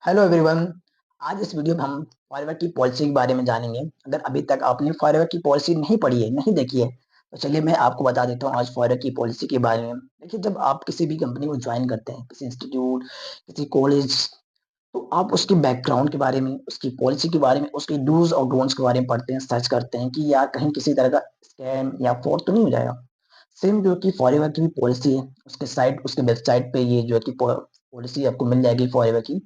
Hello everyone. आज इस video में हम फॉरवर्ड की पॉलिसी के बारे में जानेंगे। अगर अभी तक आपने फॉरवर्ड की पॉलिसी नहीं पढ़ी है, नहीं देखी है, तो चलिए मैं आपको बता देता हूँ आज फॉरवर्ड की पॉलिसी के बारे में। देखिए, जब आप किसी भी कंपनी को ज्वाइन करते हैं, किसी इंस्टीट्यूट, किसी कॉलेज, तो आप उसके बैकग्राउंड के बारे में, उसकी पॉलिसी के बारे में, उसके डूज और डोंट्स के बारे में पढ़ते हैं, सर्च करते हैं कि यार कहीं किसी तरह का स्कैम या फ्रॉड तो नहीं हो जाएगा। सेम जो कि फॉरएवर की भी पॉलिसी है, उसके वेबसाइट पे ये जो है कि पॉलिसी आपको मिल जाएगी फॉरएवर की।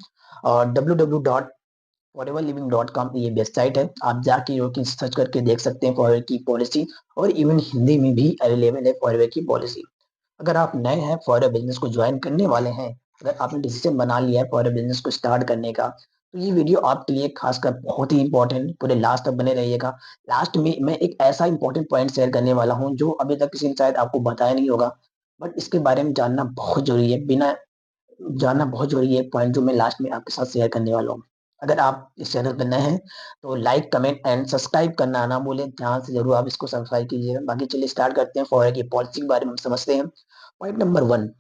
और www.foreverliving.com ये वेबसाइट है, आप जाके जो कि सर्च करके देख सकते हैं फॉरएवर की पॉलिसी। और इवन हिंदी में भी अवेलेबल है फॉरएवर की पॉलिसी। अगर आप नए हैं, फॉरएवर बिजनेस को ज्वाइन करने वाले हैं, अगर आपने डिसीजन बना लिया है फॉरएवर बिजनेस को स्टार्ट करने का, तो ये वीडियो आपके लिए खासकर बहुत ही इंपॉर्टेंट, पूरे लास्ट तक बने रहिएगा। लास्ट में मैं एक ऐसा इंपॉर्टेंट पॉइंट शेयर करने वाला हूँ जो अभी तक किसी ने शायद आपको बताया नहीं होगा, बट इसके बारे में जानना बहुत जरूरी है। बिना जानना बहुत जरूरी है पॉइंट जो मैं लास्ट में आपके साथ शेयर करने वाला हूँ। अगर आप इस चैनल पर नए हैं तो लाइक, कमेंट एंड सब्सक्राइब करना ना भूलें। ध्यान से जरूर आप इसको सब्सक्राइब कीजिएगा। बाकी चलिए स्टार्ट करते हैं, फॉरएवर की पॉलिसी के बारे में हम समझते हैं। पॉइंट नंबर वन,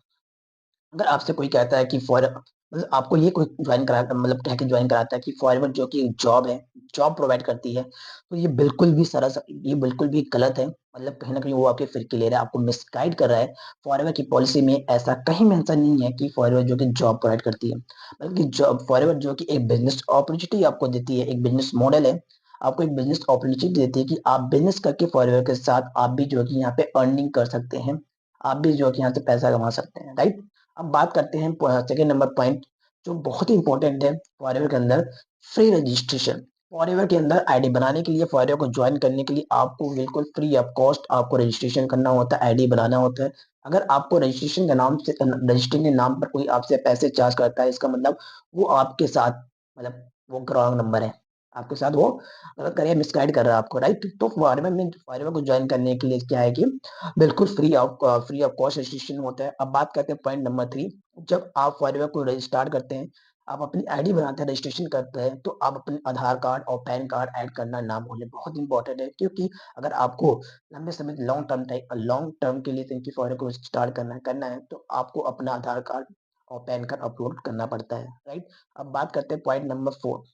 अगर आपसे कोई कहता है कि फॉर मतलब आपको ये कोई ज्वाइन करा मतलब कह के ज्वाइन कराता है कि फॉरवर्ड जो कि जॉब है, जॉब प्रोवाइड करती है, तो ये बिल्कुल भी गलत है। मतलब कहीं ना कहीं वो आपके फिरकी ले रहा है, आपको मिसगाइड कर रहा है। फॉरवर्ड की पॉलिसी में ऐसा कहीं मेंशन नहीं है कि फॉरवर्ड जो कि जॉब प्रोवाइड करती है, बल्कि जॉब फॉरवर्ड जो कि एक बिजनेस अपॉर्चुनिटी आपको देती है, एक बिजनेस मॉडल है। आपको एक बिजनेस अपॉर्चुनिटी देती है कि आप बिजनेस करके फॉरवर्ड के साथ आप भी जो कि यहाँ पे अर्निंग कर सकते हैं, आप भी जो कि यहाँ से पैसा कमा सकते हैं, राइट। अब बात करते हैं सेकेंड नंबर पॉइंट, जो बहुत ही इंपॉर्टेंट है फॉरएवर के अंदर, फ्री रजिस्ट्रेशन। फॉरएवर के अंदर आईडी बनाने के लिए, फॉरएवर को ज्वाइन करने के लिए आपको बिल्कुल फ्री ऑफ कॉस्ट आपको रजिस्ट्रेशन करना होता है, आईडी बनाना होता है। अगर आपको रजिस्ट्रेशन के नाम पर कोई आपसे पैसे चार्ज करता है, इसका मतलब वो आपके साथ मतलब वो रॉन्ग नंबर है, आपके साथ वो गलत करिए, मिसगाइड कर रहा है आपको, राइट। तो फॉरएवर को ज्वाइन करने के लिए क्या है कि बिल्कुल फ्री ऑफ कॉस्ट रजिस्ट्रेशन होता है। अब बात करते हैं पॉइंट नंबर थ्री, जब आप फॉरएवर को रजिस्टर करते हैं, आप अपनी आईडी बनाते हैं, रजिस्ट्रेशन करते हैं, तो आप अपने आधार कार्ड और पैन कार्ड ऐड करना ना भूलें, बहुत इंपॉर्टेंट है। क्योंकि अगर आपको लंबे समय लॉन्ग टर्म के लिए इनकी फॉरएवर को स्टार्ट करना है तो आपको अपना आधार कार्ड और पैन कार्ड अपलोड करना पड़ता है, राइट। अब बात करते हैं पॉइंट नंबर फोर,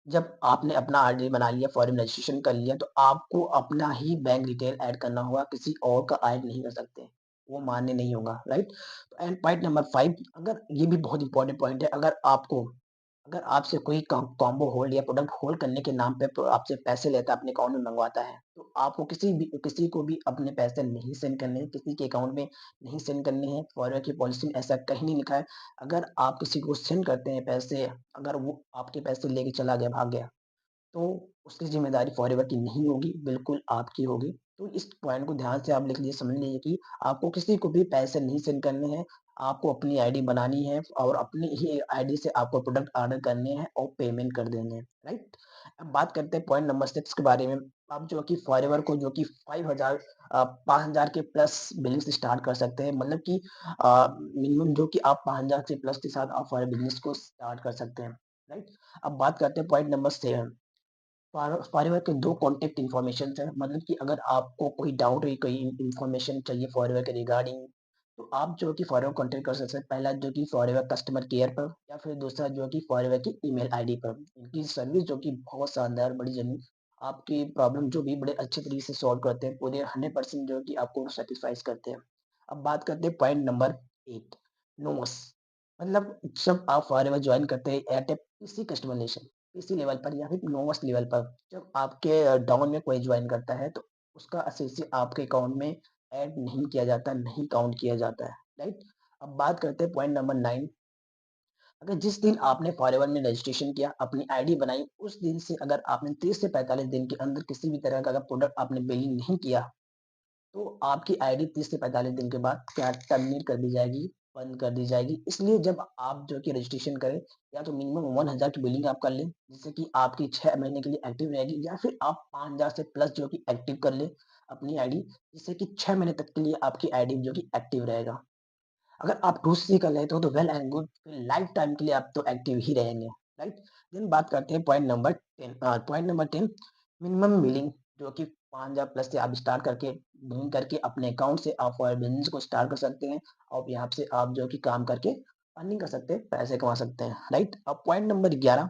जब आपने अपना आईडी बना लिया, फॉरेन रजिस्ट्रेशन कर लिया, तो आपको अपना ही बैंक डिटेल ऐड करना होगा, किसी और का ऐड नहीं कर सकते, वो मान्य नहीं होगा, right. And point number five, अगर ये भी बहुत इंपॉर्टेंट पॉइंट है, अगर आपसे कोई कॉम्बो होल्ड या प्रोडक्ट होल्ड करने के नाम पे आपसे पैसे लेता है, अपने अकाउंट में मंगवाता है, तो आपको किसी को भी अपने पैसे नहीं सेंड करने हैं, किसी के अकाउंट में नहीं सेंड करने हैं। फॉरवर्ड की पॉलिसी में ऐसा कहीं नहीं लिखा है। अगर आप किसी को सेंड करते हैं पैसे, अगर वो आपके पैसे लेके चला गया, भाग गया, तो उसकी ज़िम्मेदारी फॉरएवर की नहीं होगी, बिल्कुल आपकी होगी। तो इस पॉइंट को ध्यान से आप लिख लीजिए, समझ लीजिए कि आपको किसी को भी पैसे नहीं सेंड करने हैं, आपको अपनी आईडी बनानी है और अपनी ही आईडी से आपको प्रोडक्ट ऑर्डर करने हैं और पेमेंट कर देने हैं, राइट। अब बात करते हैं पॉइंट नंबर 6 के बारे में। आप जो कि फॉरएवर को जो कि 5,000 के प्लस बिलिंग से स्टार्ट कर सकते हैं, मतलब कि मिनिमम जो कि आप 5,000 से प्लस के साथ आप फॉरएवर बिजनेस को स्टार्ट कर सकते हैं, राइट। अब बात करते हैं पॉइंट नंबर 7, फॉरएवर के 2 कॉन्टैक्ट इन्फॉर्मेशन है, मतलब कि अगर आपको कोई डाउट है, कोई इन्फॉर्मेशन चाहिए फॉरएवर के रिगार्डिंग, तो आप जो कि फॉरएवर कॉन्टैक्ट कर सकते हैं। पहला जो कि फॉरएवर कस्टमर केयर पर, या फिर दूसरा जो कि फॉरएवर की ईमेल आईडी पर। इनकी सर्विस जो कि बहुत शानदार, बड़ी जेन्युइन, आपकी प्रॉब्लम जो भी बड़े अच्छे तरीके से सॉल्व करते हैं, पूरे 100% जो कि आपको सैटिस्फाइज करते हैं। अब बात करते हैं पॉइंट नंबर 8, नोमस, मतलब जब आप फॉरएवर ज्वाइन करते हैं एट ए पीसी कस्टमाइजेशन, पीसी लेवल पर या फिर नोमस लेवल पर, जब आपके डाउन में कोई ज्वाइन करता है, तो उसका एसएससी आपके अकाउंट में ऐड नहीं किया जाता, नहीं काउंट किया जाता है, राइट। अब बात करते हैं पॉइंट नंबर 9, अगर जिस दिन आपने फॉरएवर में रजिस्ट्रेशन किया, अपनी आईडी बनाई, उस दिन से अगर आपने 30 से 45 दिन के अंदर किसी भी तरह का अगर प्रोडक्ट आपने बिलिंग नहीं किया, तो आपकी आईडी 30 से 45 दिन के बाद क्या टर्मिनेट कर दी जाएगी, बंद कर दी जाएगी। इसलिए जब आप जो कि रजिस्ट्रेशन करें, या तो मिनिमम 1000 की बिलिंग आप कर लें, जिससे कि आपकी 6 महीने के लिए एक्टिव रहेगी, या फिर आप 5000 से प्लस जो कि एक्टिव कर लें अपनी आईडी, जिससे कि 6 महीने तक के लिए आपकी आईडी जो कि एक्टिव रहेगा। अगर आप दूसरी कर लेते हो तो वेल एंड गुड, फिर लाइफ टाइम के लिए आप तो एक्टिव ही रहेंगे, राइट। देन बात करते हैं पॉइंट नंबर 10, मिनिमम बिलिंग, जो कि 5,000 प्लस से आप स्टार्ट करके बिलिंग करके अपने अकाउंट से आप फॉर बिजनेस को स्टार्ट कर सकते हैं, और यहाँ से आप जो कि काम करके अर्निंग कर सकते हैं, पैसे कमा सकते हैं, राइट? अब पॉइंट नंबर 11,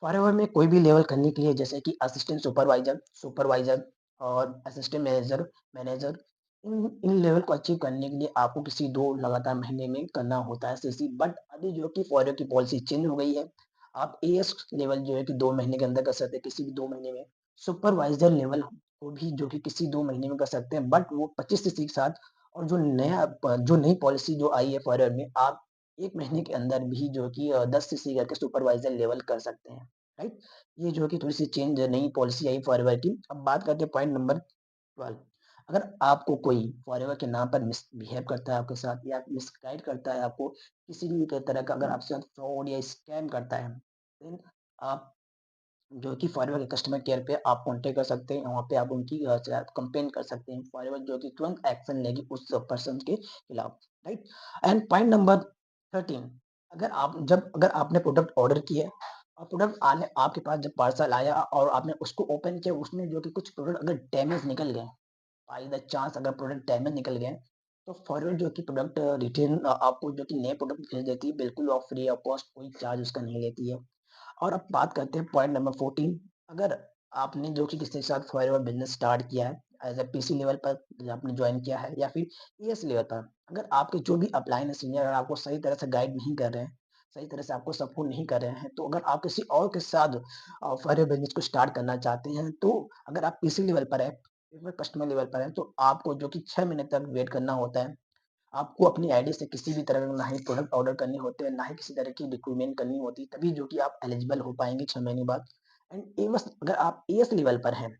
फॉरएवर में कोई भी लेवल करने के लिए जैसे कि असिस्टेंट सुपरवाइजर, सुपरवाइजर और assistant manager, manager in in level को अचीव करने के लिए आपको किसी 2 लगातार महीने में करना होता है सीसी, बट अभी जो कि फॉरएवर की पॉलिसी चेंज हो गई है। आप एएस लेवल जो है कि 2 महीने के अंदर कर सकते हैं, किसी भी 2 महीने में। सुपरवाइजर लेवल को भी जो कि किसी 2 महीने में कर सकते हैं, बट वो 25 सीसी के साथ। और जो नई पॉलिसी जो आई है फॉरएवर में, आप 1 महीने के अंदर भी जो कि 10 सीसी करके सुपरवाइजर लेवल कर सकते हैं। राइट? ये जो कि थोड़ी-सी चेंज नई पॉलिसी आई फॉरएवर की। अब बात करते हैं पॉइंट नंबर 12। अगर आपको कोई फॉरएवर के नाम पर मिसबिहेव करता है आपके साथ या मिसगाइड करता है आपको, किसी भी तरह का अगर आपके साथ फ्रॉड या स्कैम करता है, देन आप जो कि फॉरएवर के कस्टमर केयर पे आप कॉन्टैक्ट कर सकते हैं, वहाँ पे आप उनकी शायद कंप्लेन कर सकते हैं। फॉरएवर जो कि तुरंत एक्शन लेगी उस पर्सन के खिलाफ, राइट? एंड पॉइंट नंबर 13, अगर आपने प्रोडक्ट ऑर्डर किया और प्रोडक्ट आने आपके पास जब पार्सल आया और आपने उसको ओपन किया, उसमें जो कि कुछ प्रोडक्ट अगर डैमेज निकल गए, बाय द चांस अगर प्रोडक्ट डैमेज निकल गए, तो फॉरएवर जो कि प्रोडक्ट रिटर्न आपको जो कि नए प्रोडक्ट भेज देती है, बिल्कुल और फ्री ऑफ कॉस्ट, कोई चार्ज उसका नहीं लेती है। और अब बात करते हैं पॉइंट नंबर 14। अगर आपने जो कि किसी के साथ फॉरएवर बिज़नेस स्टार्ट किया है, एज़ अ पीसी लेवल पर आपने जॉइन किया है या फिर ईएस लेवल पर, अगर आपके जो भी अपलाइन है सीनियर अगर आपको सही तरह से गाइड नहीं कर रहे हैं, सही तरह से आपको सपोर्ट नहीं कर रहे हैं, तो अगर आप किसी और के साथ फॉरएवर बिज़नेस को स्टार्ट करना चाहते हैं, तो अगर आप पीसी लेवल पर हैं, कस्टमर लेवल पर हैं, तो आपको जो कि 6 महीने तक वेट करना होता है। आपको अपनी आईडी से किसी भी तरह का ना ही प्रोडक्ट ऑर्डर करने होते हैं, ना ही किसी तरह की रिक्रूटमेंट करनी होती, तभी जो कि आप एलिजिबल हो पाएँगे 6 महीने बाद। एंड एवस अगर आप एएस लेवल पर हैं,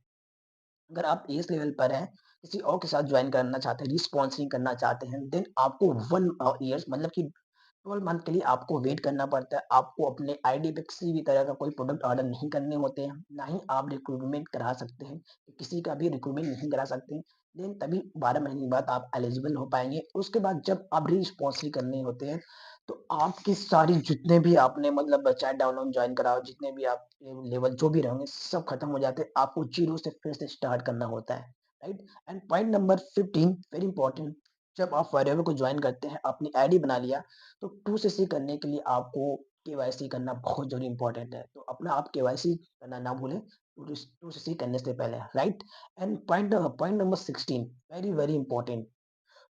अगर आप एएस लेवल पर हैं, किसी और के साथ जॉइन करना चाहते हैं, री-स्पॉन्सरिंग करना चाहते हैं, देन आपको 1 ईयर्स मतलब कि 12 मंथ के लिए आपको वेट करना पड़ता है। आपको अपने आईडी पे किसी भी तरह का कोई प्रोडक्ट ऑर्डर नहीं करने होते हैं, ना ही आप रिक्रूटमेंट करा सकते हैं, किसी का भी रिक्रूटमेंट नहीं करा सकते हैं। देन तभी 12 महीने बाद आप एलिजिबल हो पाएँगे। उसके बाद जब आप री-स्पॉन्सरिंग करने होते हैं, तो आपकी सारी जितने भी आपने मतलब चैट डाउनलोड जॉइन करा हो, जितने भी आप लेवल जो भी रहेंगे, सब खत्म हो जाते हैं। आपको ज़ीरो से फिर से स्टार्ट करना होता है, right? And point number 15 very important, जब आप फॉरएवर को जॉइन करते हैं, अपनी आईडी बना लिया, तो 2सीसी करने के लिए आपको केवाईसी करना बहुत ज़रूरी इम्पोर्टेंट है। तो अपना आप केवाईसी करना ना भूलें, 2सीसी करने से पहले, right? And point number 16 very, very important,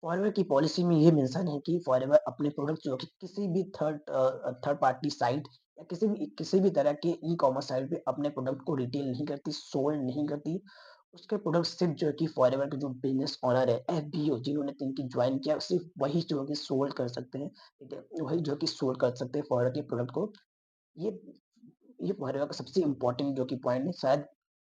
forever की पॉलिसी में ये मेंशन है कि फॉरएवर अपने प्रोडक्ट जो कि किसी भी थर्ड पार्टी साइट या किसी भी तरह के ई-कॉमर्स साइट पे अपने प्रोडक्ट को रिटेल नहीं करती, सोल्ड नहीं करती। उसके प्रोडक्ट सिर्फ़ जो है कि फॉरएवर के जो बिज़नेस ओनर है, एफबीओ जिन्होंने इनकी जॉइन किया, सिर्फ़ वही जो है कि सोल्ड कर सकते हैं, ठीक है? वही जो है कि सोल्ड कर सकते हैं फॉरएवर के प्रोडक्ट को। ये ये फॉरएवर का सबसे इम्पोर्टेंट जो कि पॉइंट है, शायद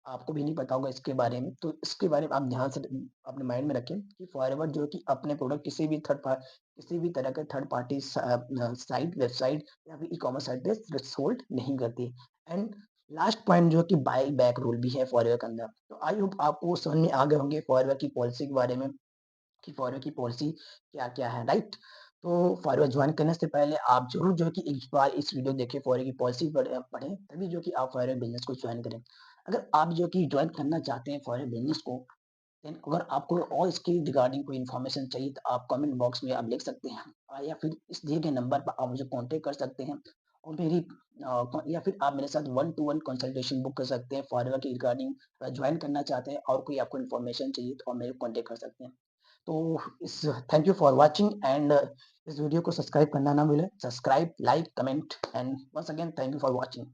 आपको भी नहीं पता होगा इसके बारे में, तो इसके बारे में आप ध्यान से अपने माइंड में रखें कि फॉरएवर जो है कि अपने प्रोडक्ट किसी भी तरह के थर्ड पार्टी साइट, वेबसाइट या फिर ई-कॉमर्स साइट पे सोल्ड नहीं करती। एंड लास्ट पॉइंट जो है कि बाय बैक रूल भी है फॉरएवर के अंदर। तो आई होप आपको समझ में आ गए होंगे फॉरएवर की पॉलिसी के बारे में कि फॉरएवर की पॉलिसी क्या-क्या है, राइट? तो फॉरएवर जॉइन करने से पहले आप ज़रूर जो है कि एक बार इस वीडियो देखें, फॉरएवर की पॉलिसी पढ़ें, तभी जो कि आप फॉरएवर बिज़नेस को जॉइन करें। अगर आप जो कि जॉइन करना चाहते हैं फॉरएवर बिज़नेस को, देन अगर आपको और इसके रिगार्डिंग कोई इन्फॉर्मेशन चाहिए, तो आप कमेंट बॉक्स में आप लिख सकते हैं, या फिर इस दिए गए नंबर पर आप मुझे कॉन्टैक्ट कर सकते हैं और या फिर आप मेरे साथ one two one consultation book कर सकते हैं फॉरएवर के रिगार्डिंग। जॉइन करना चाहते हैं और कोई आपको इन्फॉर्मेशन चाहिए, तो आप मेरे को कॉन्टैक्ट कर सकते हैं। तो इस thank you for watching and इस वीडियो को सब्सक्राइब करना ना भूलें। Subscribe, like, comment and once again thank you for watching.